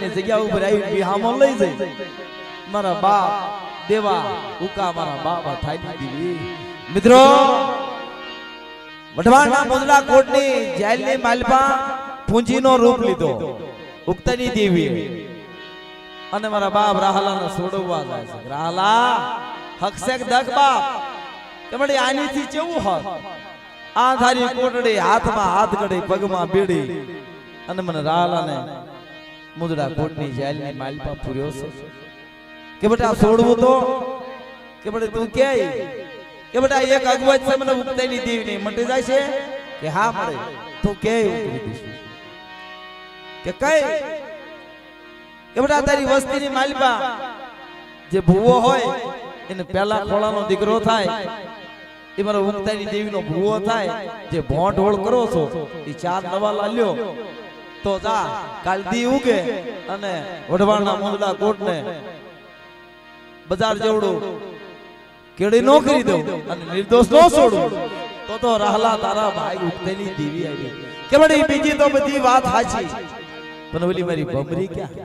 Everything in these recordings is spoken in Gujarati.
ની જગ્યા ઉપર આવી બિહામો લઈ જઈ મારા બાપ દેવા ઉકા મારા બાપા થાય દીવી મિત્રો વઢવાણના મુદલા કોટની જેલની માલપા પૂંજીનો રૂપ લીધો ઉક્તની દેવી અને મારા બાપ રાહલાને છોડવા જાય છે રાહલા હકસેક દક બાપ કે મળી આનીથી કેવું હોત આ થારી કોટડી હાથમાં હાથ ગડી પગમાં બેડી અને મને રાહલાને મુદડા કોટની જેલની માલપા પૂર્યો છે કે બેટા છોડવું તો કે બેટા તું કે બેટા એક અગવત છે મને ઉક્તની દેવી મટી જાય છે કે હા મળે તું કે ઉકળી દઈશું કે કઈ કે બેટા તારી વસ્તીની માલપા જે ભૂવો હોય એને પહેલા ખોળાનો દીકરો થાય એ મારો ઉક્તાની દેવીનો ભૂવો થાય જે ભોંટ હોળ કરો છો એ 4 નવા લાલ્યો તો જા કાલ દી ઉગે અને વઢવાણના મુદડા કોટને બજાર જેવડું કેડી નો કરી દઉં અને નિર્દોષ નો છોડું તો રાહલા તારા ભાઈ ઉક્તની દેવી આવી કે બડી બીજી તો બધી વાત સાચી પણ ઓલી મારી ભમરી ક્યાં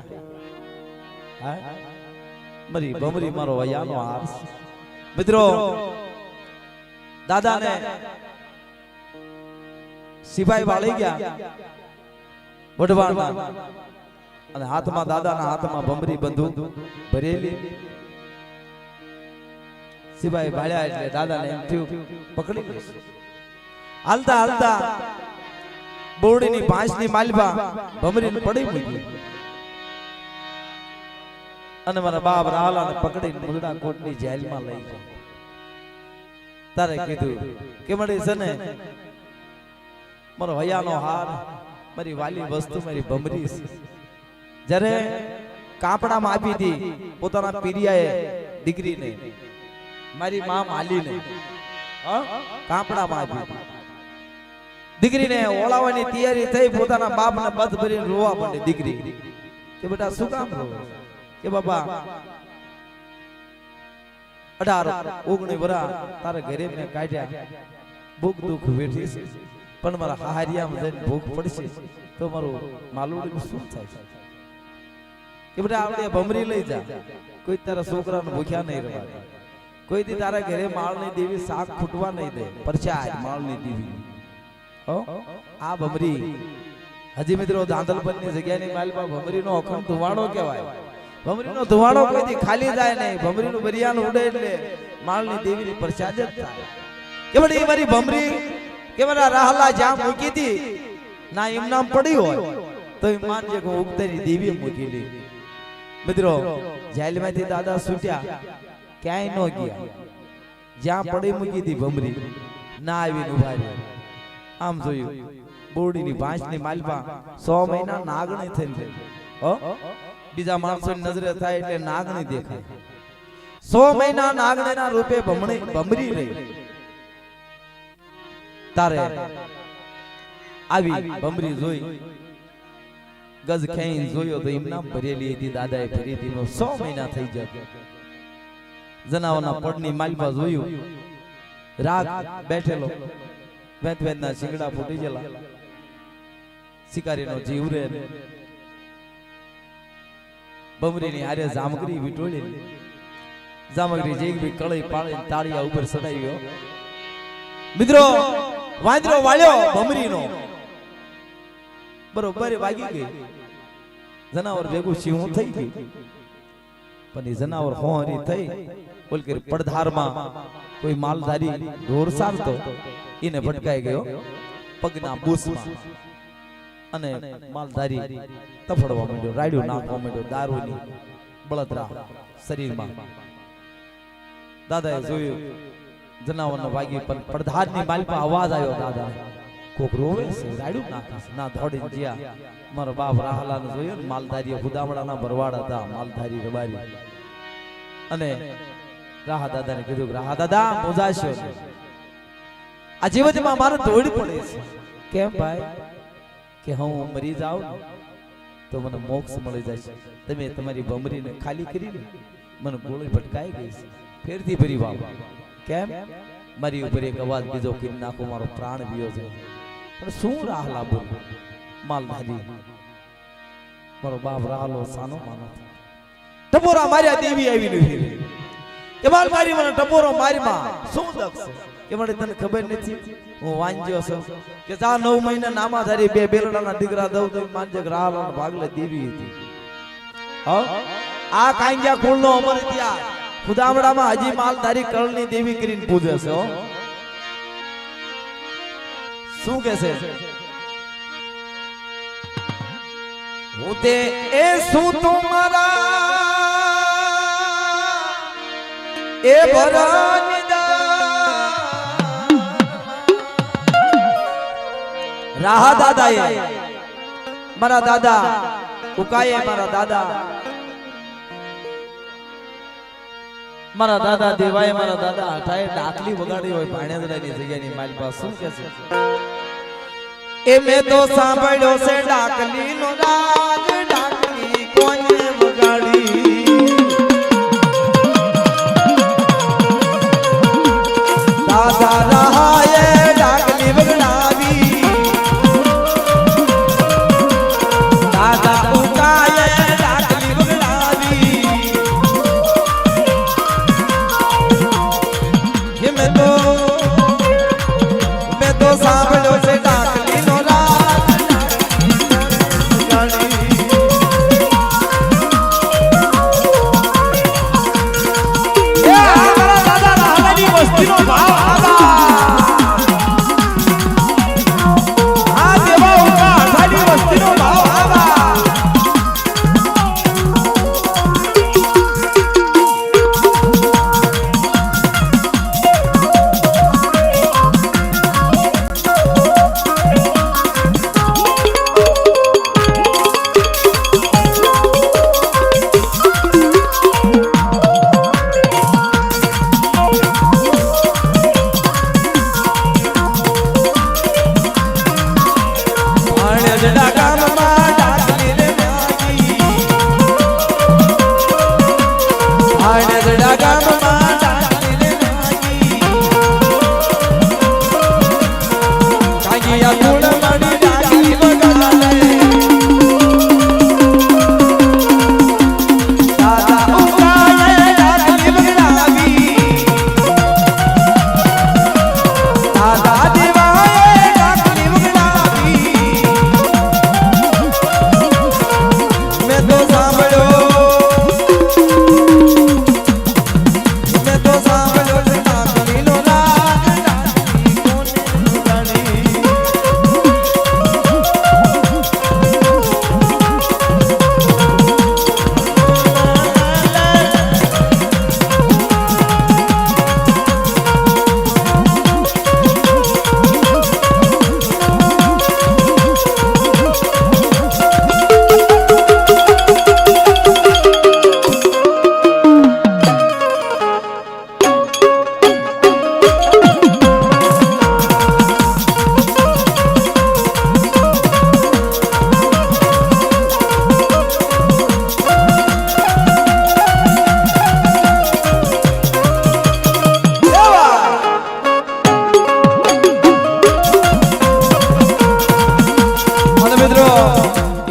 હા મારી ભમરી મારો વયાનો હાર મિત્રો દાદાને સિપાઈ વાળી ગયા વઢવાણમાં અને હાથમાં દાદાના હાથમાં ભમરી બંદૂક ભરેલી સિપાઈ ભાળ્યા એટલે દાદાને એમ થયું પકડી લેશે હાલતા હાલતા બોરડીની પાંચની માલપા ભમરીને પડી મૂકી અને મારા બાપ રાહલાને પકડીને મુદડા કોટની જેલમાં લઈ ગયા તારે કીધું કે મળી છે ને મારો હયાનો હાર મારી વાલી વસ્તુ મારી ભમરી છે જ્યારે કાપડામાં આપી હતી પોતાના પીરિયાએ દીકરીને મારી માં માલીને કાપડામાં આપી હતી દીકરીને ઓળાવવાની તૈયારી થઈ પોતાના બાપને બધ ભરીને રોવા માંડી દીકરી કે બેટા શું કામ રોવે કે બાપા 18-19 વર્ષ તારા ઘરે મેં કાઢ્યા ભૂખ દુઃખ વેઠી છે પણ મારા હાહરિયામાં જઈને ભૂખ પડશે તો મારું માલુડીનું શું થાય કે બેટા આપણે ભમરી લઈ જા કોઈ તારા છોકરાને ભૂખ્યા નહીં રહેવા કોઈ દી તારા ઘરે માળની દેવી શાક ખૂટવા નહીં દે પરચાય માળની દેવી આ ભમરી હજી મિત્રો દાંતલપનની જગ્યાની માલમાં ભમરીનો અખંડ ધુવાડો કહેવાય ભમરીનો ધુવાડો કોઈથી ખાલી જાય નહીં ભમરીનું બરિયાનું ઉડે એટલે માળની દેવીની પરચાજ જ થાય કે બડી મારી ભમરી કે મારા રાહલા જ્યાં મૂકી હતી ના એમ નામ પડી હોય તો એ માનજે કે ઉક્તની દેવીએ મૂકેલી મિત્રો જેલમાંથી દાદા છૂટ્યા ક્યાંય ન ગયા જ્યાં પડી મૂકી હતી ભમરી ના આવીને ઉભા રહ્યા આમ જોયું બોરડીની ભાંચની માલપા 100 મહિના નાગણી થઈને બીજા માણસોની નજરે થાય એટલે નાગણી દેખાય 100 મહિના નાગણીના રૂપે ભમરી રહી તારે આવી ભમરી જોઈ ગજ ખેઈ જોયો તો એમ નામ ભરેલી હતી દાદાએ ભરી હતી 100 મહિના થઈ ગયા જનાવરના પડની માલપા જોયું રાગ બેઠેલો વેદના શિંગડા ફૂટી ગયેલા શિકારીનો જીવ રે ભમરીની હારે જામગરી વિટોળેલી જામગરી જેવી કળઈ પાળી તાળિયા ઉપર સડાવ્યો મિત્રો વાંદરો વાળ્યો ભમરીનો બરોબર વાગી ગઈ જનાવર ભેગું સિંહ થઈ ગઈ પણ એ જનાવર હોરી થઈ બોલ કે પડધારમાં કોઈ માલધારી ઢોર સારતો એને ભટકાઈ ગયો પગના બૂસમાં અને માલધારી તફડવા માંડ્યો રાડ્યું નાખવા માંડ્યો દારૂની બળતરા શરીરમાં દાદાએ જોયું જનાવરને વાગી પણ પડધારની માલપા અવાજ આવ્યો દાદા કોક રોવે છે રાડ્યું નાખે ના દોડીને જ્યા મારો બાપ રાહલાને જોયો ને માલધારીએ ખુદામડાના ભરવાડ હતા માલધારી રબારી અને રાહા દાદાને કીધું રાહા દાદા મોજાશો આ જીવનમાં મારે દોડ પડે છે કેમ ભાઈ કે હું મરી જાઉં તો મને મોક્ષ મળી જશે તમે તમારી ભમરીને ખાલી કરીને મને ગોળી ભટકાઈ ગઈ છે ફેરથી ભરી વાવ કેમ મારી ઉપર એક અવાજ બીજો કરી નાખો મારો પ્રાણ વિયો છે પણ શું રાહલા બોલ માલધારી મારો બાપ રાહલો સાનો માનો ટપોરા માર્યા દેવી આવી નથી કે બાલ મારી મને ટપોરો મારી માં શું દક્ષ કે મને તને ખબર નથી હું વાંજ્યો છું કે જા 9 મહિના નામા ધારી બે બેલડાના દીકરા દઉં તો માનજે રાહલો ભાગલે દેવી હતી હા આ કાંગ્યા કુળનો અમર ઇતિહાસ ખુદામડામાં હજી માલધારી કરણની દેવી કરીને પૂજે છે હો શું કે છે હું તે એ શું તુમારા એ ભરણદા રાહા દાદાએ મારા દાદા ઉકાયે મારા દાદા દેવાય મારા દાદા હઠાએ ડાકલી વગાડી હોય ભાણેજડાની જગ્યાની મારી પાસે શું કે છે એ મેં તો સાંભળ્યો છે ડાકલી નો રાગ ડાકલી કોને વગાડી દાદા રહાએ ડાકલી વગડાવી દાદા ઉકાએ ડાકલી વગડાવી કે મેં તો સાંભળ્યો છે ડાકલી નો રાગ એ મારા દાદા રાહલાની વસ્તીનો ભાવ આ દેવા ઉકા આઠાની વસ્તીનો ભાવ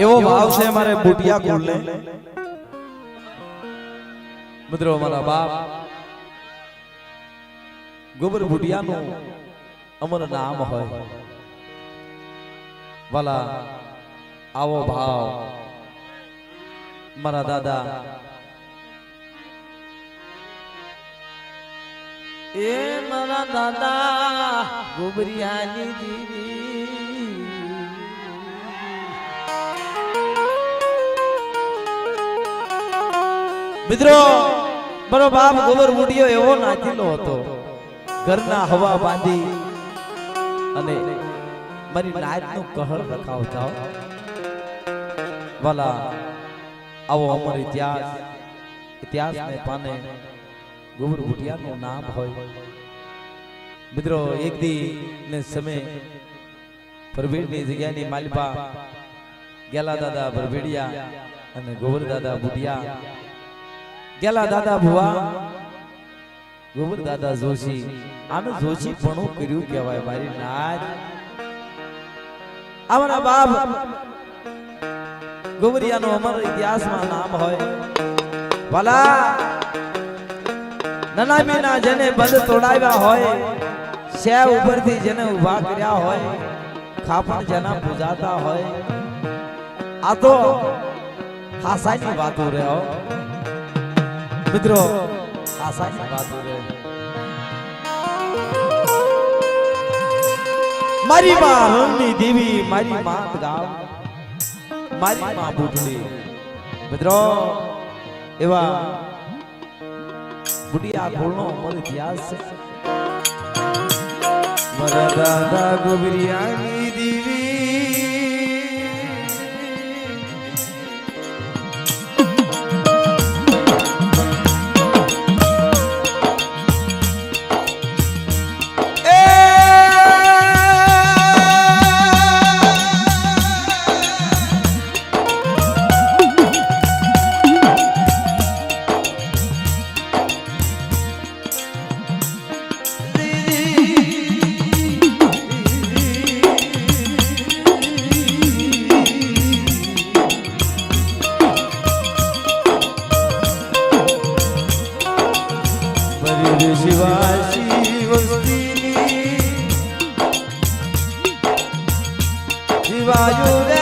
એવો ભાવ છે મારે બુટિયા કુળને મિત્રો મારા બાપ ગોબર બુટિયાનું અમર નામ હોય વાલા આવો ભાવ મારા દાદા એ મારા દાદા ગોબરિયાની દીદી મિત્રો મારો બાપ ગોબર બુટિયો એવો નાચીલો હતો ઘરના હવા બાંધી અને મારી નાચનું કહળ રખાવતા વાલા આવો અમર ઇતિહાસને પાને ગોબર બુટિયાનું નામ હોય મિત્રો એક દી ને સમય પરભેડની જગ્યાની માલપા ગેલા દાદા પરભેડિયા અને ગોબર દાદા બુટિયા ગેલા દાદા ભુવા ગોબર દાદા જોશી આનું જોશી પણ કર્યું કહેવાય મારી નાચ અમારા બાપ ગોબરિયાનો અમારા ઇતિહાસમાં નામ હોય ભલા નનામીના જેને બંધ તોડાવ્યા હોય સેવ ઉપરથી જેને ઊભા કર્યા હોય ખાપણ જેના પૂજાતા હોય આ તો હાસાની વાતો રે હો મિત્રો હાસાની વાતો રે મારી માં રણની દેવી મારી માત ગાવ મારી માં બુઢડી મિત્રો એવા બુઢિયા ગોળનો અમર ઇતિહાસ છે મારા દાદા ગોબરિયાની દેવી શિવાજી વસ્તીની શિવાયુ રે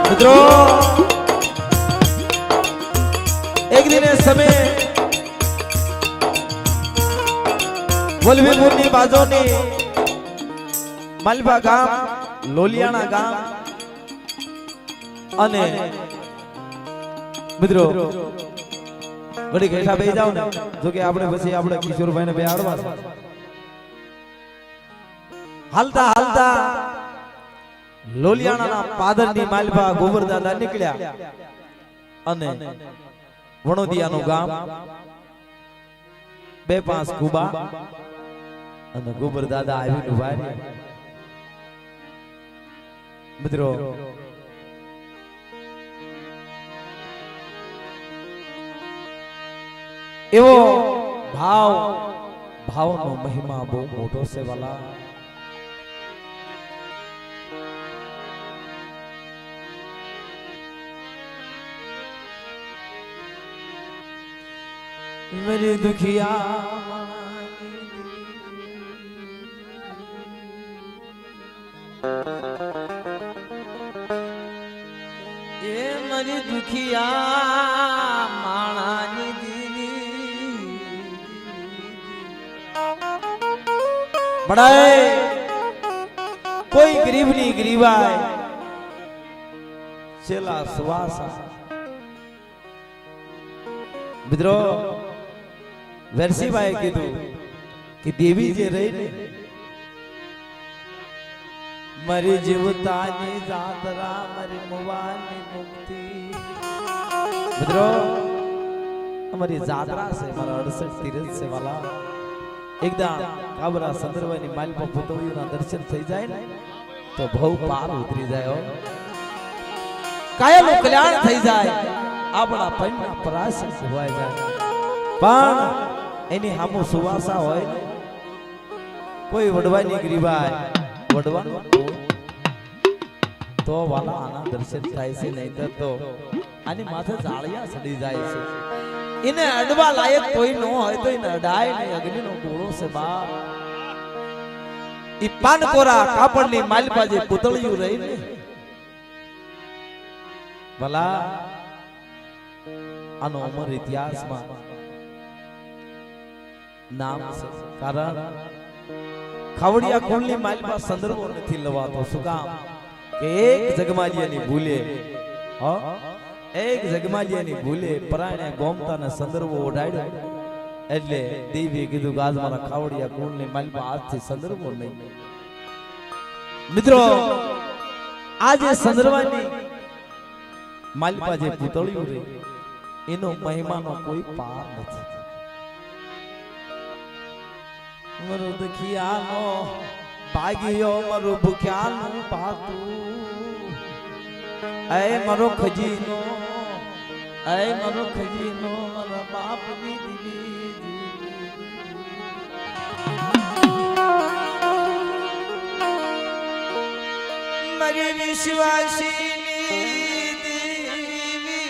મિત્રો એક દિને સમય વલભીપુરની બાજુની માલભા ગામ લોલિયાણા ગામ અને મિત્રો ઘડી ઘેઠા બેસી જાવ ને જો કે આપણે પછી આપણે કિશોરભાઈ ને બેહાડવા છે હાલતા હાલતા લોલિયાણાના પાદરની માલભા ગોબરદાદા નીકળ્યા અને વણોદિયાનું ગામ 2-5 કુબા અને ગોબરદાદા આવીને ઉભા રહ્યા મિત્રો એવો ભાવનો મહિમા બહુ મોટો છે વાલા मेरी दुखिया ये मेरी दुखिया माणानी दीदी बड़ाए कोई गरीब नहीं गरीबाए चला सुवासा मित्रों વેરસીભાઈએ કીધું કે દેવી જે રહી ને મારી જીવતાની જાતરા મારી મુવાની મુક્તિ મિત્રો અમારી જાતરા છે મારા 68 તીરથ છે વાલા એકદમ કાબરા સંદર્ભની માલપા પુતળીઓના દર્શન થઈ જાય ને તો ભવ પાર ઉતરી જાય કાયમનું કલ્યાણ થઈ જાય આપણા પૈના પરાશર સુવાઈ જાય પણ એની હામો સુવાસા હોય કોઈ વડવાની ગરીબાય વડવાનું તો વાલા આના દર્શન થાય છે નહીં તો આની માથે જાળિયા સડી જાય છે એને અડવા લાયક કોઈ ન હોય તો એને અડાય નહીં અગ્નિનો ગોળો છે બા ઈ પાનકોરા કાપડની માલપાજી પુતળિયું રહી ને ભલા આનો અમર ઇતિહાસમાં નામ છે કારણ ખાવડિયા કુળની માલપા સંદર્ભો નથી લવાતો શું કામ કે એક જગમાલિયાની ભૂલે એક જગમાલિયાની ભૂલે પરાણે ગોમતાને સંદર્ભો ઓઢાડ્યો એટલે દેવીએ કીધું કે આજ મારા ખાવડિયા કુળની માલપા આજથી સંદર્ભો નહીં મિત્રો આજે સંદર્ભની માલપા જે પૂતળ્યું રે એનો મહિમાનો કોઈ પાર નથી. મરો દખિયાનો ભાગ્યો મરો ભૂખ્યાનું પાતું એ મરો ખજીનો મારા બાપની દીદી મરી વિશ્વાસીની દેવી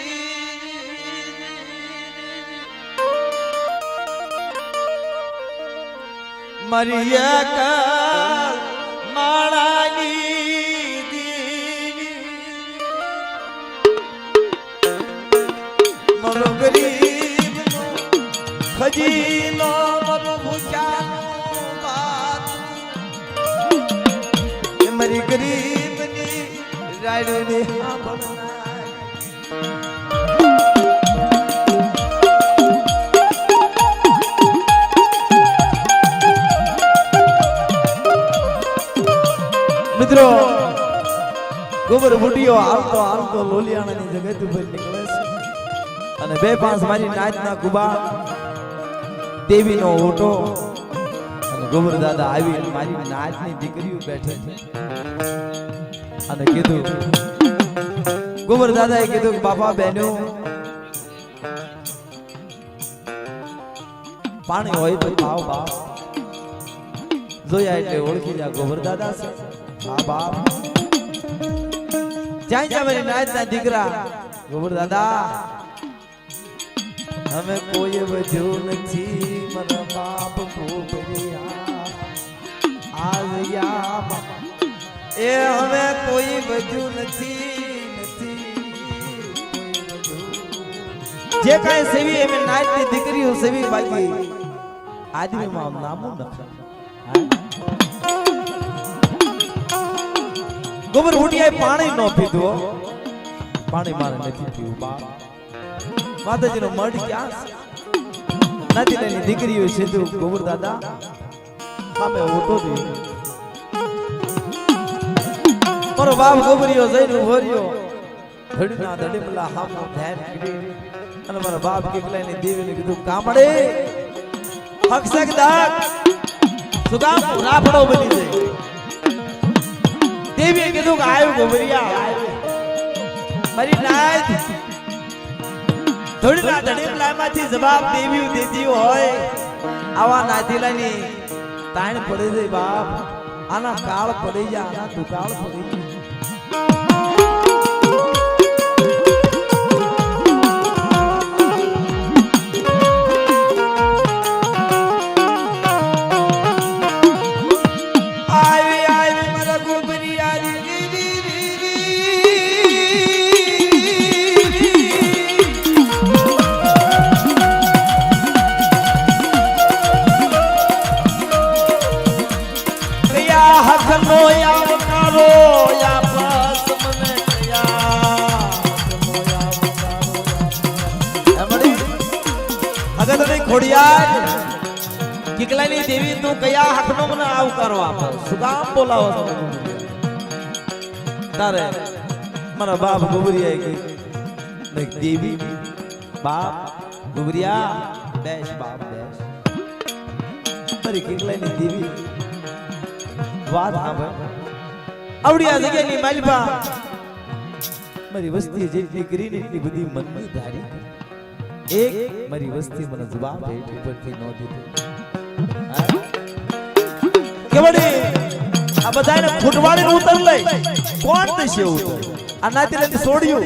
મરી એક માળાની દેવી મરો ગરીબ ખજીનો મરો ભૂખ્યાનું બાતું મરી ગરીબની રાડની મિત્રો ગોબર બુટીઓ હાલતો લોલિયાણાની જગત ઉપર નીકળે છે અને બે પાંચ મારી નાચના કુબા દેવીનો ઓટો અને ગોબર દાદા આવી મારી નાચની દીકરીઓ બેઠે છે અને કીધું ગોબર દાદાએ કીધું કે બાપા બહેનો પાણી હોય તો પાવ બાપ જોયા એટલે ઓળખી જા ગોબર દાદા છે હા બાપ જ્યાં જ્યાં મારી નાચના દીકરા ગોબર દાદા અમે કોઈ વધ્યું નથી મારા બાપ ગોબરિયા એ હવે કોઈ વધ્યું નથી જે કાંઈ સેવી એમ નાચની દીકરીઓ સેવી બાકી આદમીમાં નામું નથી. ગોબર બુટિયાએ પાણી ન પીધું પાણી મારે નથી પીવું બાપ માતાજીનો મઢ ક્યાં છે નથી લઈને દીકરીઓ સીધું ગોબર દાદા સામે ઓટો દે મારો બાપ ગોબરીઓ જઈને ઉભો રહ્યો ધડીના ધડીમલા હામો ધ્યાન કરી અને મારા બાપ કેકલાની દેવીને કીધું કામડે હકસક દાગ સુગામ રાફડો બની જાય. દેવીએ કીધું કે આવ્યું ગોબરિયા મારી નાચ ધડીના ધડીમલામાંથી જવાબ દેવી દેતી હોય આવા નાતીલાની તાણ પડી જાય બાપ આના કાળ પડી જાય આના દુકાળ પડી જાય. કિકલાની દેવી તું કયા હાથનો મને આવકારો આપો શું કામ બોલાવો તારે મારા બાપ ગોબરિયાએ કીધું દેવી બાપ ગોબરિયા બેસ બાપ બેસ મારી કિકલાની દેવી વાત સાંભળ આવડી આ જગ્યાની માલપા મારી વસ્તી જેટલી કરીને એટલી બધી મનની ધારી એક મારી વસ્તી મને જવાબ ભેટ ઉપરથી ન દીધો કેવડી આ બધાને ફૂટવાડીને ઉતર લઈ કોણ દેશે ઉતર આ નાતી નથી છોડ્યું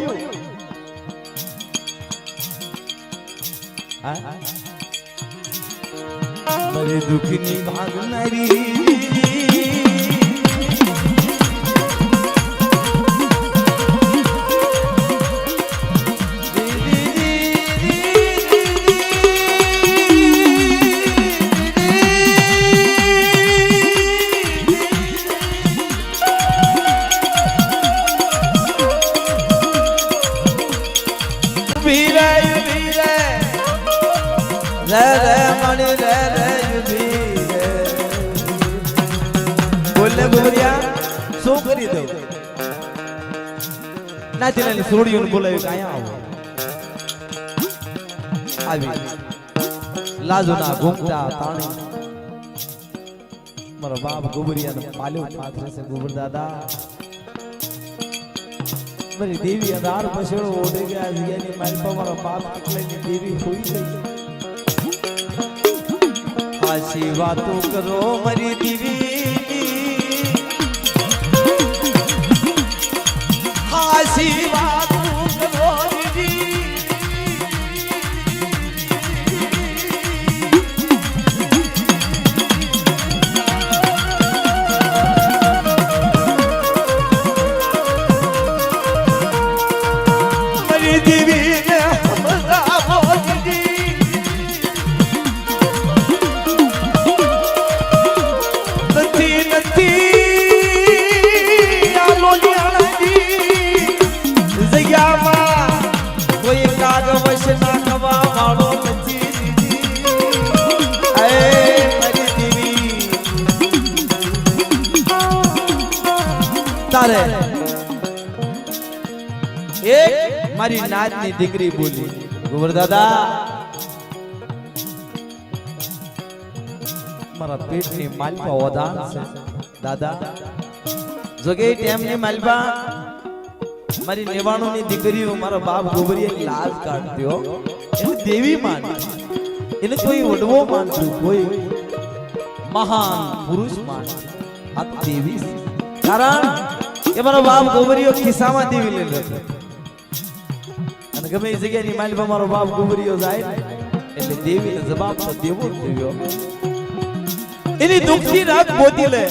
મારી દુખની ભાગનારી નાતી લઈને સોડિયું બોલાવ્યું કે અહીંયા આવો આવી લાજુના ઘૂમતા તાણી મારા બાપ ગોબરિયાને પાલ્યો પાથરે છે ગોબર દાદા મારી દેવી અધાર પછેડો ઓઢે ગયા જગ્યાની મારી પર મારા બાપ કેટલાની દેવી હોઈ ગઈ આશી વાતો કરો મારી દેવી આશી વાતો કરો તારે એક મારી નાતની દીકરી બોલી ગોબર દાદા મારા પેટની માલપા ઓધાન છે દાદા જોગે ટેમની માલપા મારી નેવાણોની દીકરીઓ મારા બાપ ગોબરિયા લાજ કાઢ્યો એને દેવી માની એને કોઈ વડવો માનતું કોઈ મહાન પુરુષ માનતું આ દેવી કારણ કે મારો બાપ ગોબરિયો ખિસ્સામાં દેવી લઈ લે અને ગમે એ જગ્યાની માલપા મારો બાપ ગોબરિયો જાય એટલે દેવીને જવાબ તો દેવો જ દેવ્યો એની દુખની રાત ગોતી લે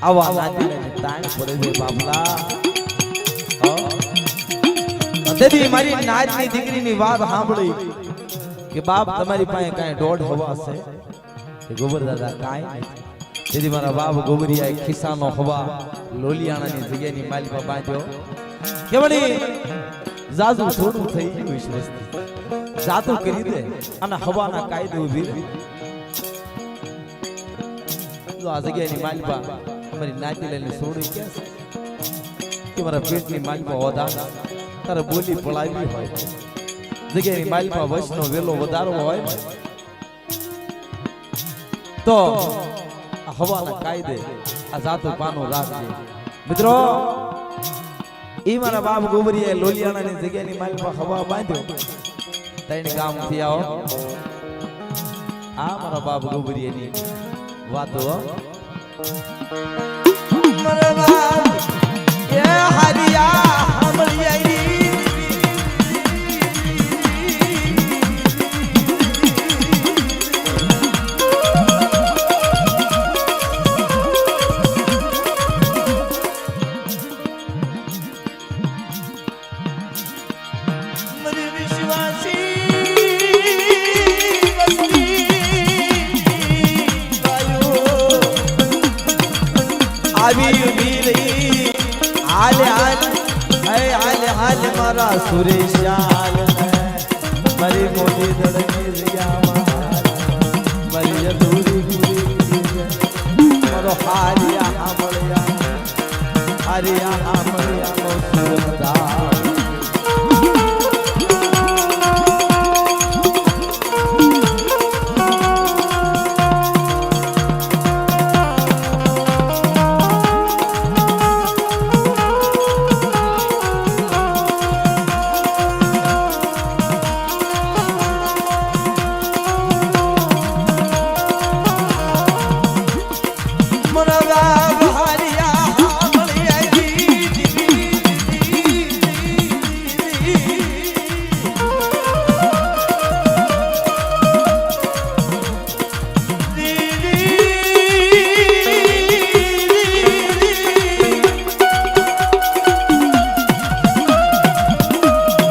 આવા નાતી ને તાણ પડે છે બાપલા તેથી મારી નાતની દીકરીની વાત સાંભળી કે બાપ તમારી પાસે કાંઈ દોઢ હવા છે કે ગોબર દાદા કાંઈ નથી તેથી મારા બાપ ગોબરિયાએ ખિસ્સાનો હવા લોલિયાણાની જગ્યાની માલિકા બાંધ્યો કે વળી જાજુ થોડું થઈ ગયું વિશ્વાસ જાતું કરી દે અને હવાના કાયદે ઊભી જો આ જગ્યાની માલિકા અમારી નાતી લઈને છોડી કે કે મારા પેટની માલિકા હોદા તારે બોલી પળાવી હોય જગ્યાની માલિકા વચનો વેલો વધારવો હોય તો હવાના કાયદે આ જાતો પાનો રાખજે મિત્રો ઈ મારા બાપ ગોબરિયાએ લોલિયાણાની જગ્યાની માલિકા હવા બાંધ્યો ત્રણ ગામથી આવો આ મારા બાપ ગોબરિયાની વાતો મારા બાપ એ હરિયા હમળિયાઈ मारा सुरेश याल मरी मोदी धड़की जिया मरी अधूरी मरो हारिया हामड़िया नो सुरदा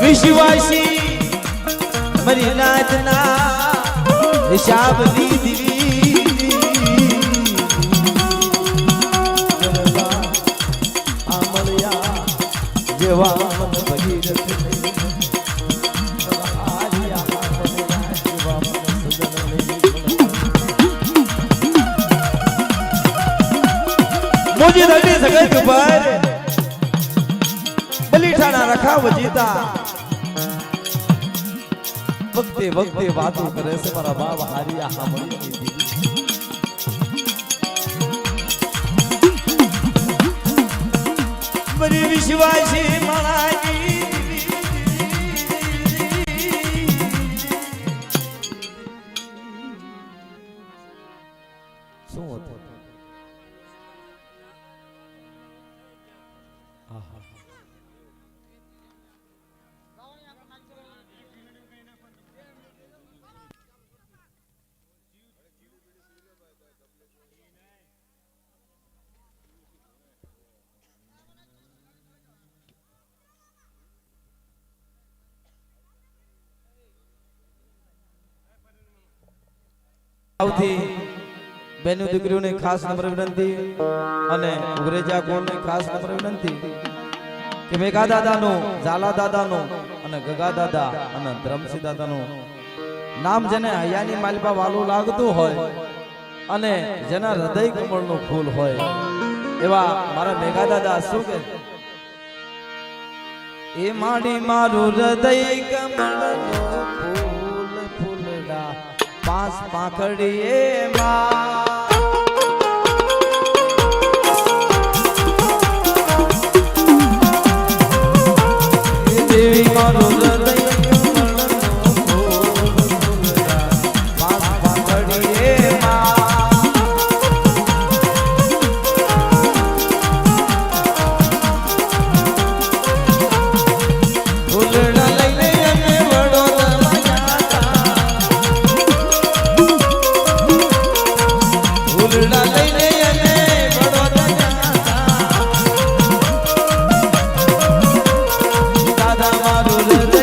विश्वासी मरी नाचना हिसाब लीधी आमलिया जेवा मन भगीरथ मुझे धरती जगत पर बलि ठाना રખા વજીતા વખતે વખતે વાતો કરે છે મારા બાપ હારિયા સાંભળી દીધી મારી વિશ્વાસી મારાજી શું હતું આવતી બેનો દીકરીઓને ખાસ નમ્ર વિનંતી અને ઉગરેજા કોલને ખાસ નમ્ર વિનંતી કે મેઘા દાદાનું ઝાલા દાદાનું અને ગગા દાદા અને ધરમસિંહ દાદાનું નામ જેને હૈયાની માલપા વાલું લાગતું હોય અને જેના હૃદય કમળનું ફૂલ હોય એવા મારા મેઘા દાદા શું કે એ માડી મારું હૃદય કમળનું ફૂલ ફૂલડા पास पाखड़िए देवी मारो हृदय पास पाखड़िए फूलड़ा लईने अने वडोदरा લઈને અને વડોદરા દાદા મારું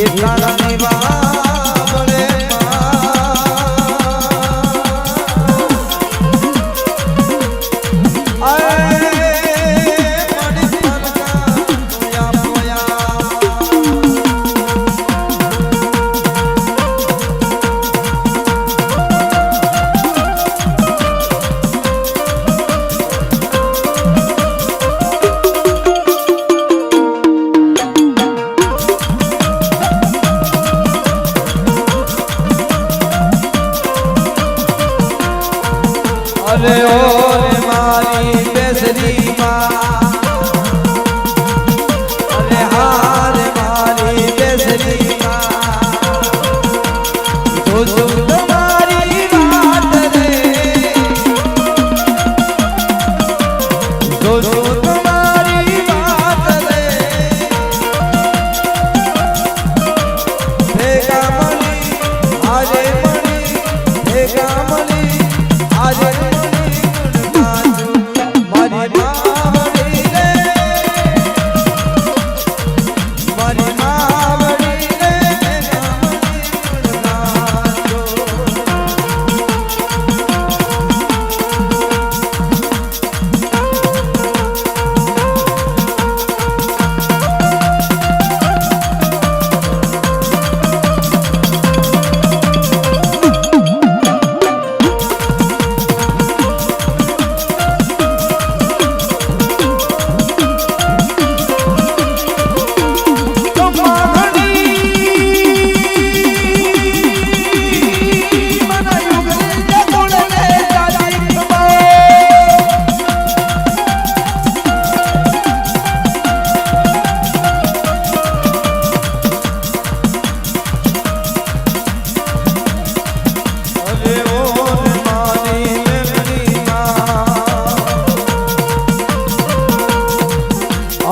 એ તારાની વાવડે અરે ઓરે મારી બેસરી માં અરે હારે મારી બેસરી માં જોજો તમારી વાત રે જોજો તમારી વાત રે ભેગા મળી આજે મળી ભેગા મળી આજે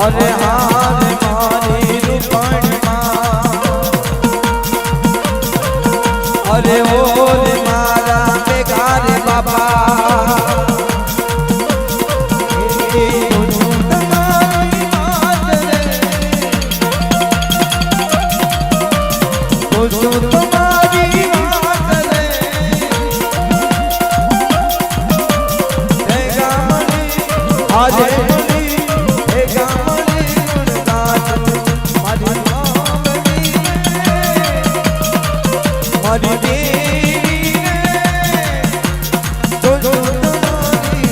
અરે હારે મારી રૂપણમાં અરે ઓરે મારા ભેગા રે બાપા તમારી વાત રે ભેગા મળી આજે મારી દેવી જોજો તમારી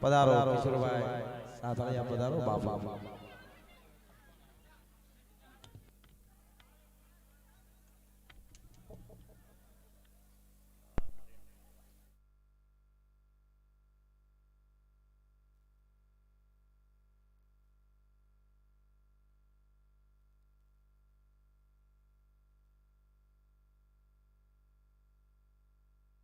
પધારો કિશોરભાઈ સાથળિયા પધારો બાપા